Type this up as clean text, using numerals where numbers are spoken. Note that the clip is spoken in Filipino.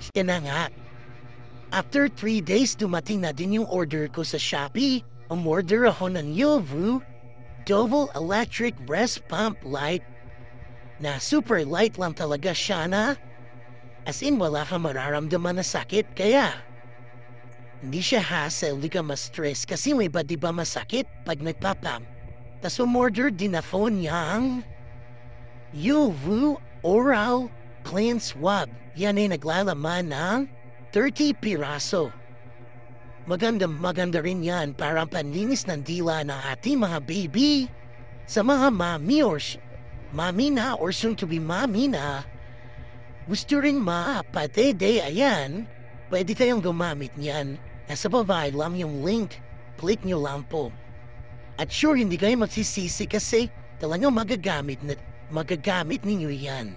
Siya na nga. After 3 days, dumating na din yung order ko sa Shopee. Umorder ako ng Yovu Double Electric Breast Pump Light na super light lang talaga siya na as in wala kang mararamdaman na sakit kaya hindi siya hassle, hindi ka ma-stress kasi may iba diba masakit pag nagpapam. Tas umorder din ako niyang Yovu Oral Clean Swab. Yan ay naglalaman ng 30 piraso. Maganda rin yan para panlinis ng dila ng ating mga baby sa mga mami or mami na or soon to be mami na gusto rin mapatede. Ayan, pwede kayong gumamit niyan. Nasa baba lang yung link. Click nyo lang po. At sure, hindi kayo magsisisi kasi talagang magagamit ninyo yan.